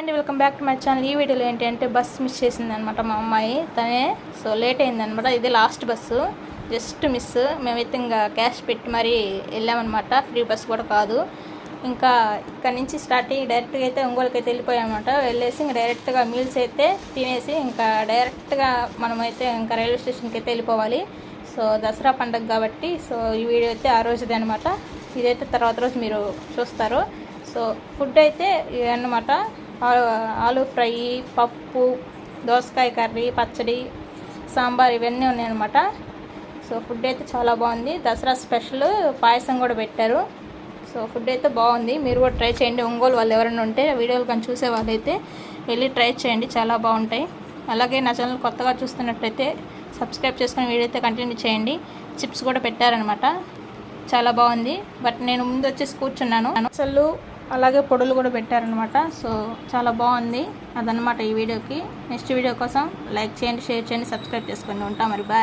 And welcome back to my channel. ఈ వీడియోలో ఏంటంటే బస్ మిస్ చేసింది అనమాట మా అమ్మాయి తనే. సో లేట్ అయిందనమాట. ఇది లాస్ట్ బస్సు, జస్ట్ మిస్. మేమైతే ఇంకా క్యాష్ పెట్టి మరీ వెళ్ళామన్నమాట. ఫ్రీ బస్ కూడా కాదు. ఇంకా ఇక్కడ నుంచి స్టార్ట్ అయ్యి డైరెక్ట్గా అయితే ఒంగోలుకి అయితే వెళ్ళిపోయామన్నమాట. వెళ్ళేసి ఇంకా డైరెక్ట్గా మీల్స్ అయితే తినేసి ఇంకా డైరెక్ట్గా మనమైతే ఇంకా రైల్వే స్టేషన్కి అయితే వెళ్ళిపోవాలి. సో దసరా పండుగ కాబట్టి సో ఈ వీడియో అయితే ఆ రోజుదే అనమాట. ఇదైతే తర్వాత రోజు మీరు చూస్తారు. సో ఫుడ్ అయితే అన్నమాట, ఆలు ఫ్రై, పప్పు, దోసకాయ కర్రీ, పచ్చడి, సాంబార్ ఇవన్నీ ఉన్నాయన్నమాట. సో ఫుడ్ అయితే చాలా బాగుంది. దసరా స్పెషల్ పాయసం కూడా పెట్టారు. సో ఫుడ్ అయితే బాగుంది. మీరు కూడా ట్రై చేయండి. ఒంగోలు వాళ్ళు ఎవరైనా ఉంటే వీడియోలు కానీ చూసే వాళ్ళైతే వెళ్ళి ట్రై చేయండి, చాలా బాగుంటాయి. అలాగే నా ఛానల్ కొత్తగా చూస్తున్నట్లయితే సబ్స్క్రైబ్ చేసుకుని వీడియో అయితే కంటిన్యూ చేయండి. చిప్స్ కూడా పెట్టారనమాట, చాలా బాగుంది. బట్ నేను ముందు వచ్చేసి కూర్చున్నాను. అసలు అలాగే పొడులు కూడా పెట్టారనమాట. సో చాలా బాగుంది. అదనమాట ఈ వీడియోకి. నెక్స్ట్ వీడియో కోసం లైక్ చేయండి, షేర్ చేయండి, సబ్స్క్రైబ్ చేసుకోండి. ఉంటాం మరి, బాయ్.